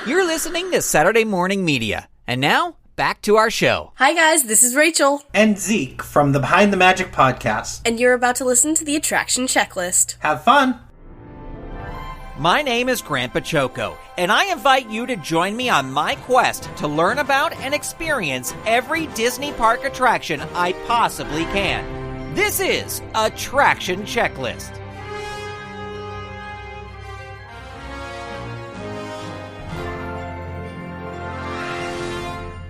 You're listening to Saturday Morning Media. And now, back to our show. Hi guys, this is Rachel. And Zeke from the Behind the Magic podcast. And you're about to listen to the attraction checklist. Have fun! My name is Grant Baciocco, and I invite you to join me on my quest to learn about and experience every Disney park attraction I possibly can. This is Attraction Checklist.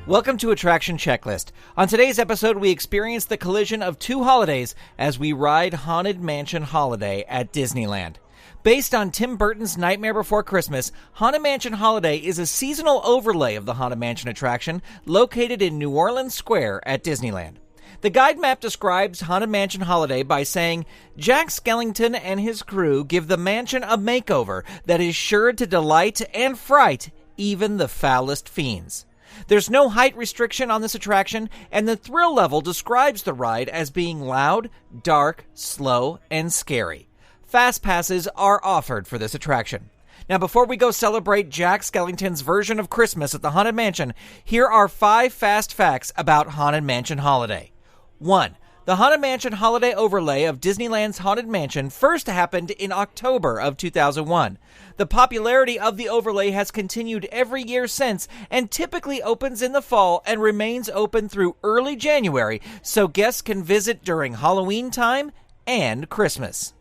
Welcome to Attraction Checklist. On today's episode, we experience the collision of two holidays as we ride Haunted Mansion Holiday at Disneyland. Based on Tim Burton's Nightmare Before Christmas, Haunted Mansion Holiday is a seasonal overlay of the Haunted Mansion attraction located in New Orleans Square at Disneyland. The guide map describes Haunted Mansion Holiday by saying, Jack Skellington and his crew give the mansion a makeover that is sure to delight and fright even the foulest fiends. There's no height restriction on this attraction, and the thrill level describes the ride as being loud, dark, slow, and scary. Fast passes are offered for this attraction. Now, before we go celebrate Jack Skellington's version of Christmas at the Haunted Mansion, here are 5 fast facts about Haunted Mansion Holiday. 1. The Haunted Mansion Holiday overlay of Disneyland's Haunted Mansion first happened in October of 2001. The popularity of the overlay has continued every year since and typically opens in the fall and remains open through early January so guests can visit during Halloween time and Christmas.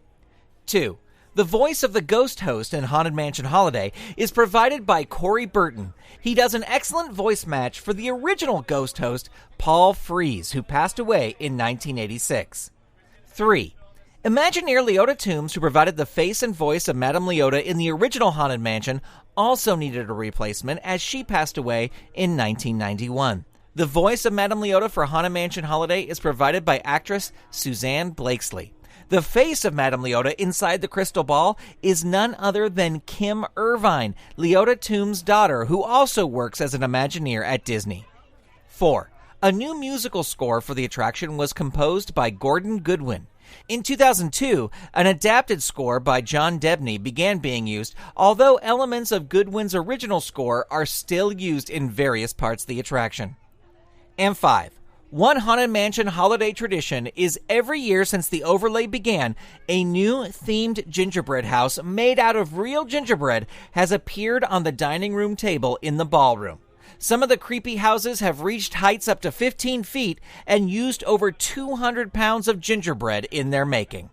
2. The voice of the ghost host in Haunted Mansion Holiday is provided by Corey Burton. He does an excellent voice match for the original ghost host, Paul Frees, who passed away in 1986. 3. Imagineer Leota Toombs, who provided the face and voice of Madame Leota in the original Haunted Mansion, also needed a replacement as she passed away in 1991. The voice of Madame Leota for Haunted Mansion Holiday is provided by actress Suzanne Blakesley. The face of Madame Leota inside the crystal ball is none other than Kim Irvine, Leota Toombs' daughter, who also works as an Imagineer at Disney. 4. A new musical score for the attraction was composed by Gordon Goodwin. In 2002, an adapted score by John Debney began being used, although elements of Goodwin's original score are still used in various parts of the attraction. And 5. One Haunted Mansion holiday tradition is every year since the overlay began, a new themed gingerbread house made out of real gingerbread has appeared on the dining room table in the ballroom. Some of the creepy houses have reached heights up to 15 feet and used over 200 pounds of gingerbread in their making.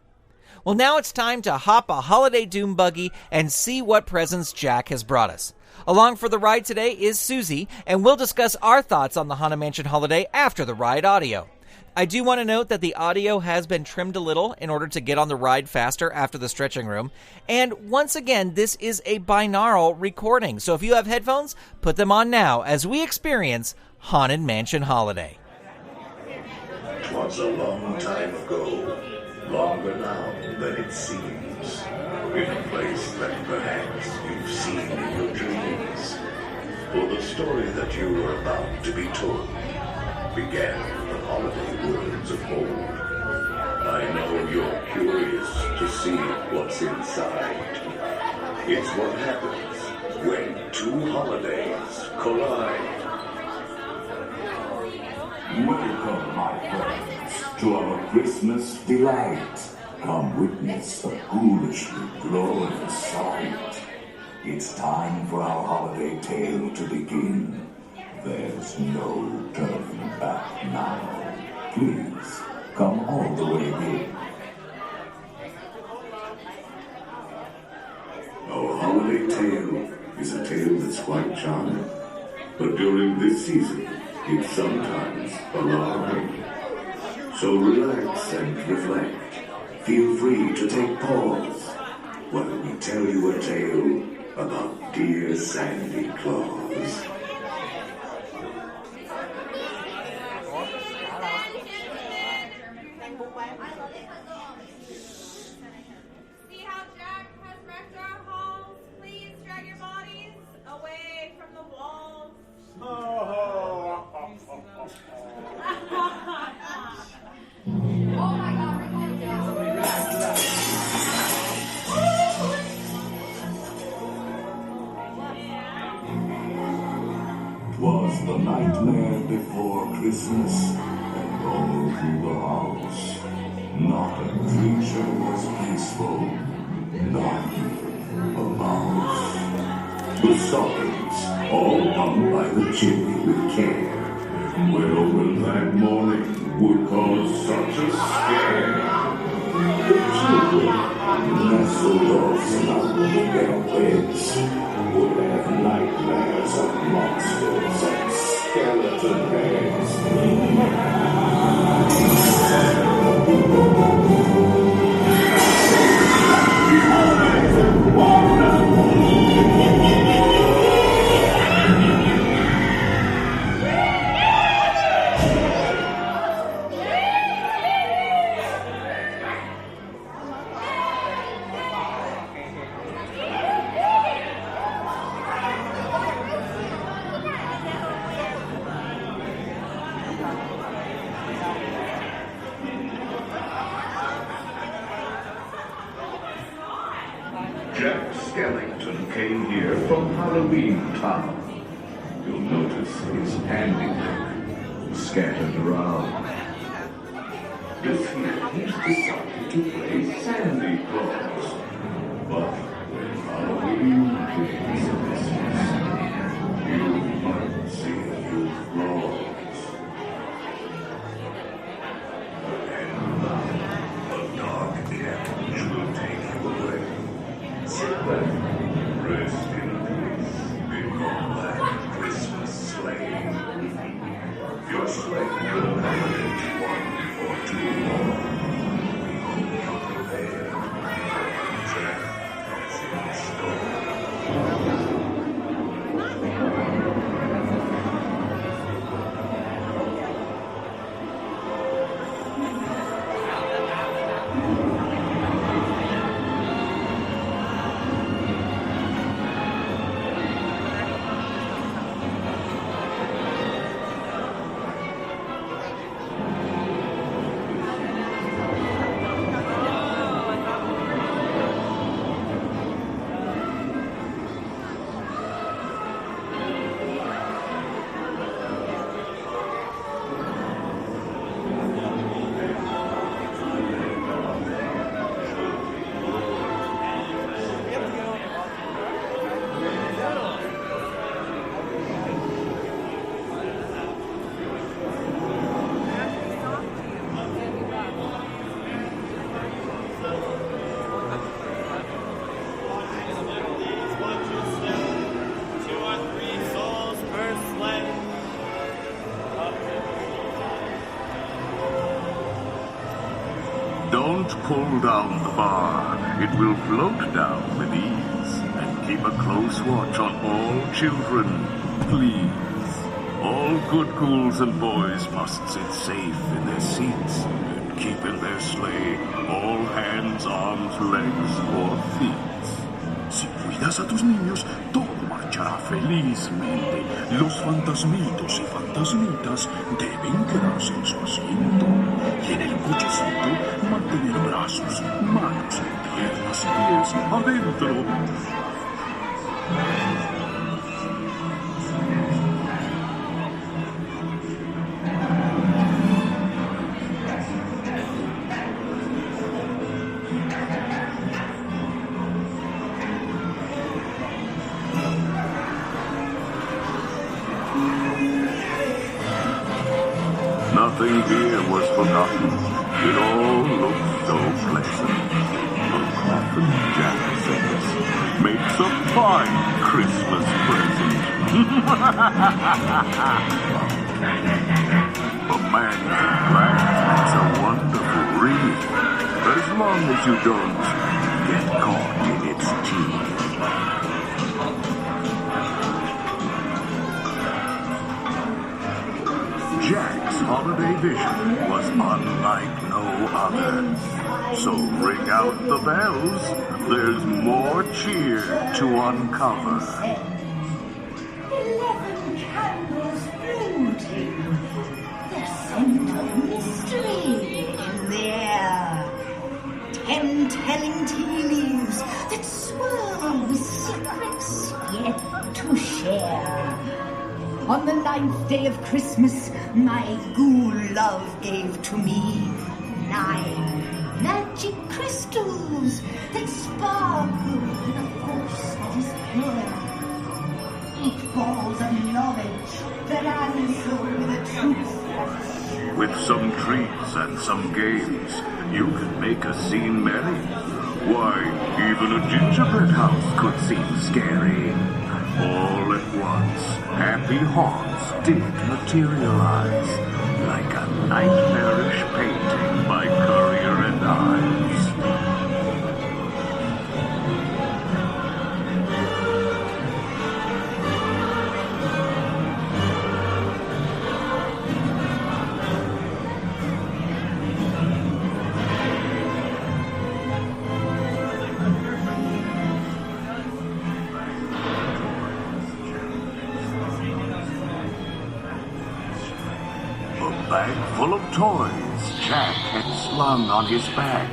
Well, now it's time to hop a holiday doom buggy and see what presents Jack has brought us. Along for the ride today is Susie, and we'll discuss our thoughts on the Haunted Mansion Holiday after the ride audio. I do want to note that the audio has been trimmed a little in order to get on the ride faster after the stretching room. And once again, this is a binaural recording, so if you have headphones, put them on now as we experience Haunted Mansion Holiday. Once a long time ago, longer now than it seems, in a place that perhaps you've seen in your dreams. For the story that you are about to be told began in the holiday woods of old. I know you're curious to see what's inside. It's what happens when two holidays collide. Welcome, my friends, to our Christmas delight. Come witness a ghoulishly glorious sight. It's time for our holiday tale to begin. There's no turning back now. Please, come all the way in. Our holiday tale is a tale that's quite charming, but during this season, it's sometimes alarming. So relax and reflect. Feel free to take pause while we tell you a tale about dear Sandy Claus. See how Jack has wrecked our halls? Please drag your bodies away from the walls. Oh my God, we're going down. 'Twas the nightmare before Christmas, and all through the house, not a creature was peaceful, not even a mouse. The stockings, all hung by the chimney with care, will open that morning would cause such a scare. The children, nestled all snug in their beds, would have nightmares of monsters and skeleton heads. Jack Skellington came here from Halloween Town. You'll notice his handiwork scattered around. This year he's decided to play Sandy Claus. But when Halloween brings Christmas, you might see a few flaws. And now, a dark carriage will take you away. Sit back, rest in peace, become that Christmas sleigh. Your sleigh could accommodate one or two more. We hope you're prepared. Jack has in store. Don't pull down the bar. It will float down with ease. And keep a close watch on all children, please. All good ghouls and boys must sit safe in their seats and keep in their sleigh all hands, arms, legs, or feet. Si cuidas a tus niños, todo marchará felizmente. Los fantasmitos y fantasmitas deben quedarse en su asiento. Y en el cochecito mantener brazos, manos, piernas y pies adentro. Nothing here was forgotten. It all looked so pleasant. A coffin, Jack says, makes a fine Christmas present. A man's glass makes a wonderful wreath, as long as you don't get caught in its teeth. Jack's holiday vision was unlike no other. So ring out the bells. There's more cheer to uncover. 11 candles floating. The scent of mystery in the air. 10 telling tea leaves that swirl with secrets yet to share. On the 9th day of Christmas, my ghoul love gave to me 9 magic crystals that sparkle with a force that is pure. 8 balls of knowledge that answer with a truth. With some treats and some games, you can make a scene merry. Why, even a gingerbread house could seem scary. All at once, happy haunts did materialize, like a nightmarish painting by Currier and Ives. Bag full of toys Jack had slung on his back.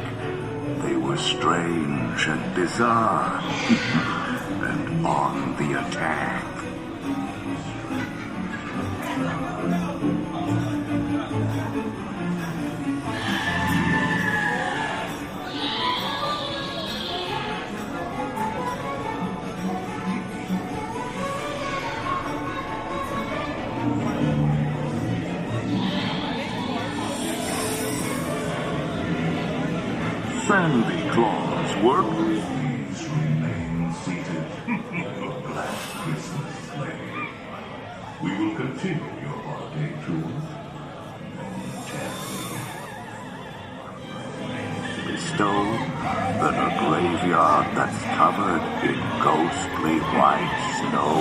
They were strange and bizarre, and on the attack. Sandy Claus worked. Please remain seated. Black Christmas sleigh. We will continue your holiday tour momentarily. Bestowed than a graveyard that's covered in ghostly white snow.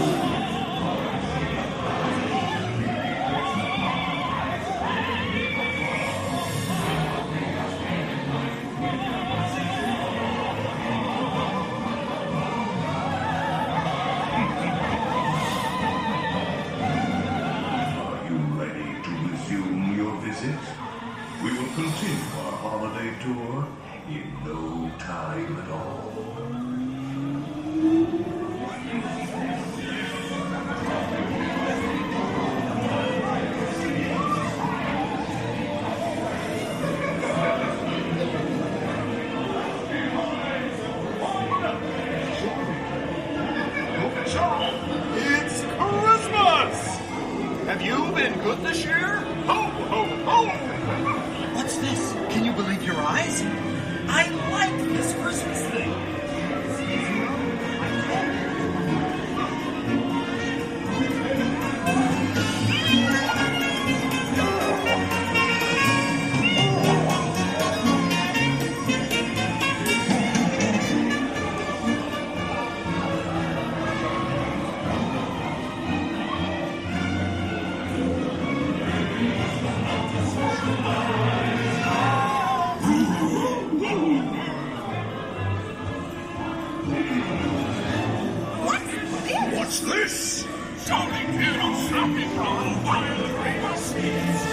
We will continue our holiday tour in no time at all. It's Christmas! Have you been good this year? Ho, ho, ho! What's this? Can you believe your eyes? I like this Christmas thing. What's this? Shouting here on snapping wrong while the rain sleeps.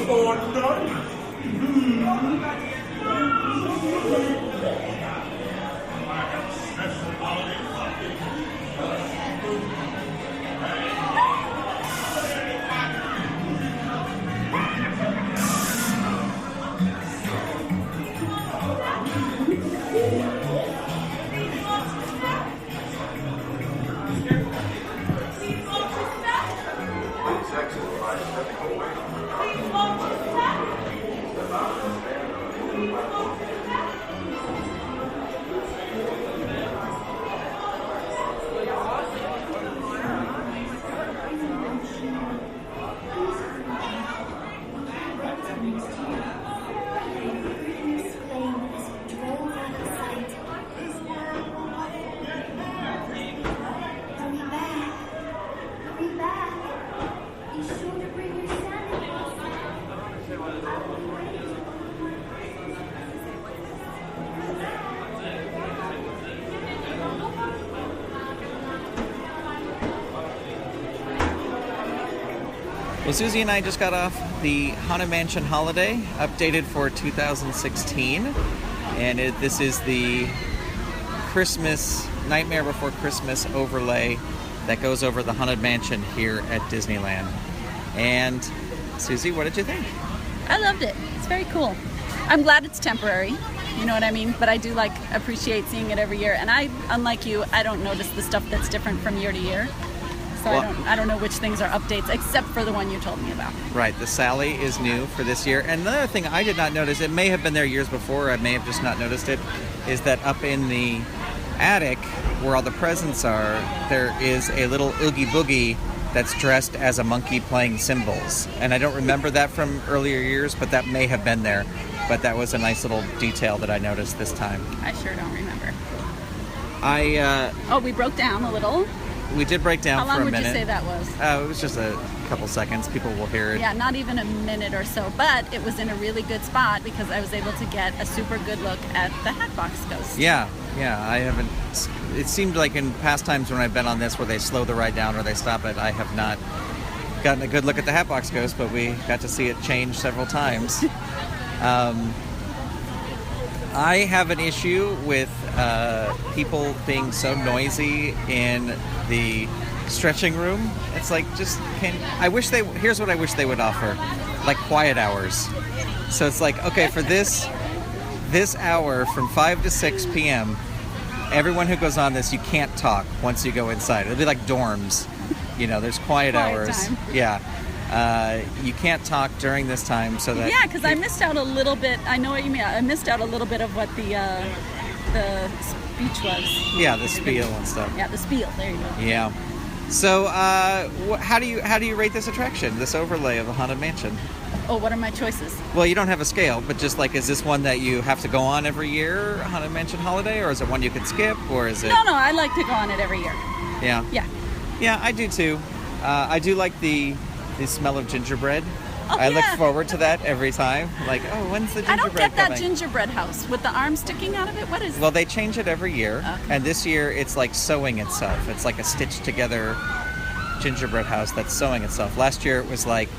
Or none. Well, Susie and I just got off the Haunted Mansion Holiday, updated for 2016. And this is the Christmas, Nightmare Before Christmas overlay that goes over the Haunted Mansion here at Disneyland. And Susie, what did you think? I loved it. It's very cool. I'm glad it's temporary. You know what I mean? But I do appreciate seeing it every year. And I, unlike you, I don't notice the stuff that's different from year to year. So I don't know which things are updates, except for the one you told me about. Right, the Sally is new for this year. And another thing I did not notice, it may have been there years before, I may have just not noticed it, is that up in the attic where all the presents are, there is a little Oogie Boogie that's dressed as a monkey playing cymbals. And I don't remember that from earlier years, but that may have been there. But that was a nice little detail that I noticed this time. I sure don't remember. We broke down a little. We did break down for a minute. How long would you say that was? It was just a couple seconds. People will hear it. Yeah, not even a minute or so. But it was in a really good spot because I was able to get a super good look at the Hatbox Ghost. Yeah. I haven't... It seemed like in past times when I've been on this where they slow the ride down or they stop it, I have not gotten a good look at the Hatbox Ghost, but we got to see it change several times. I have an issue with people being so noisy in the stretching room. It's like, here's what I wish they would offer, like quiet hours. So it's like, okay, for this hour from 5 to 6 p.m., everyone who goes on this, you can't talk once you go inside. It'll be like dorms. There's quiet hours. Time. Yeah. You can't talk during this time so that... Yeah, because I missed out a little bit. I know what you mean. I missed out a little bit of what the speech was. Yeah, the spiel and stuff. Yeah, the spiel. There you go. Yeah. So, how do you rate this attraction, this overlay of the Haunted Mansion? Oh, what are my choices? Well, you don't have a scale, but just like, is this one that you have to go on every year, Haunted Mansion Holiday, or is it one you can skip, or is it... No, I like to go on it every year. Yeah? Yeah. Yeah, I do too. I do like the smell of gingerbread. Oh, I look forward to that every time. Like, when's the gingerbread coming? I don't get that gingerbread house with the arm sticking out of it. What is it? Well, they change it every year. Okay. And this year it's like sewing itself. It's like a stitched together gingerbread house that's sewing itself. Last year it was like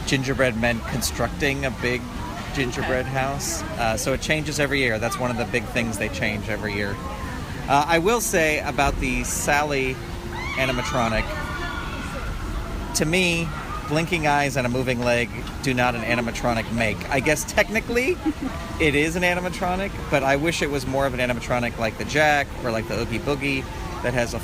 gingerbread men constructing a big gingerbread house. So it changes every year. That's one of the big things they change every year. I will say about the Sally animatronic, to me, blinking eyes and a moving leg do not an animatronic make. I guess technically it is an animatronic, but I wish it was more of an animatronic like the Jack or like the Oogie Boogie that has a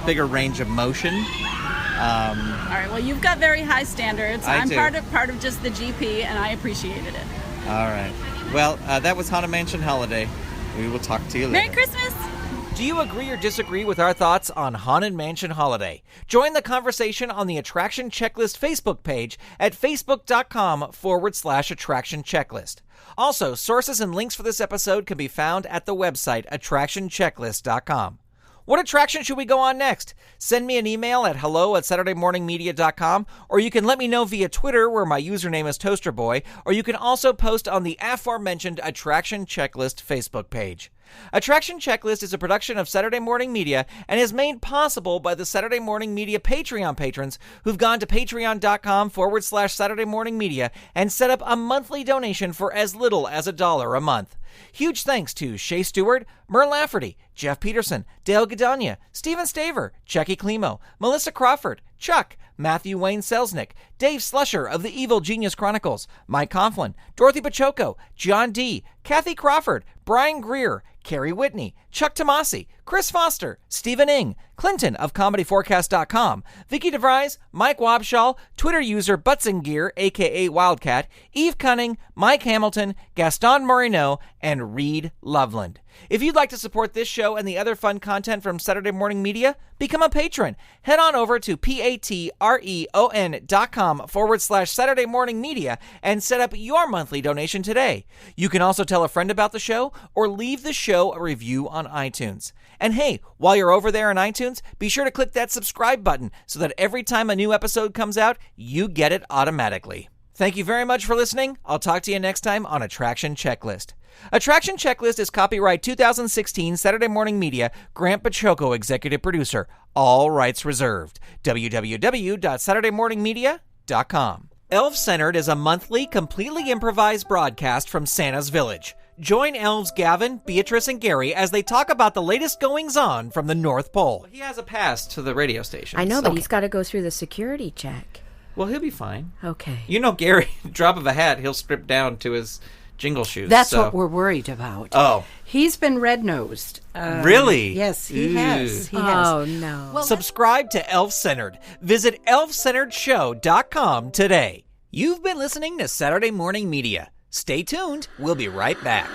bigger range of motion. All right, well, you've got very high standards. I'm do. part of just the GP, and I appreciated it. All right. Well, that was Haunted Mansion Holiday. We will talk to you later. Merry Christmas! Do you agree or disagree with our thoughts on Haunted Mansion Holiday? Join the conversation on the Attraction Checklist Facebook page at facebook.com/attraction checklist. Also, sources and links for this episode can be found at the website attractionchecklist.com. What attraction should we go on next? Send me an email at hello@saturdaymorningmedia.com, or you can let me know via Twitter, where my username is ToasterBoy, or you can also post on the aforementioned Attraction Checklist Facebook page. Attraction Checklist is a production of Saturday Morning Media and is made possible by the Saturday Morning Media Patreon patrons who've gone to patreon.com/Saturday Morning Media and set up a monthly donation for as little as $1 a month. Huge thanks to Shay Stewart, Merle Lafferty, Jeff Peterson, Dale Gadonia, Stephen Staver, Checky Klimo, Melissa Crawford, Chuck, Matthew Wayne Selznick, Dave Slusher of the Evil Genius Chronicles, Mike Coughlin, Dorothy Baciocco, John D., Kathy Crawford, Brian Greer, Carrie Whitney, Chuck Tomasi, Chris Foster, Stephen Ing, Clinton of ComedyForecast.com, Vicky DeVries, Mike Wabshall, Twitter user Butzingear, a.k.a. Wildcat, Eve Cunning, Mike Hamilton, Gaston Moreno, and Reed Loveland. If you'd like to support this show and the other fun content from Saturday Morning Media, become a patron. Head on over to patreon.com/Saturday Morning Media and set up your monthly donation today. You can also tell a friend about the show or leave the show a review on iTunes. And hey, while you're over there on iTunes, be sure to click that subscribe button so that every time a new episode comes out, you get it automatically. Thank you very much for listening. I'll talk to you next time on Attraction Checklist. Attraction Checklist is copyright 2016 Saturday Morning Media, Grant Baciocco, executive producer. All rights reserved. www.saturdaymorningmedia.com elfcentered.com. Elf-Centered is a monthly, completely improvised broadcast from Santa's Village. Join elves Gavin, Beatrice, and Gary as they talk about the latest goings-on from the North Pole. He has a pass to the radio station. I know, but he's got to go through the security check. Well, he'll be fine. Okay. You know Gary, drop of a hat, he'll strip down to his jingle shoes. That's what we're worried about. Oh. He's been red-nosed. Really? Yes, he has. He has. Oh, no. Well, subscribe to Elf-Centered. Visit elfcenteredshow.com today. You've been listening to Saturday Morning Media. Stay tuned. We'll be right back.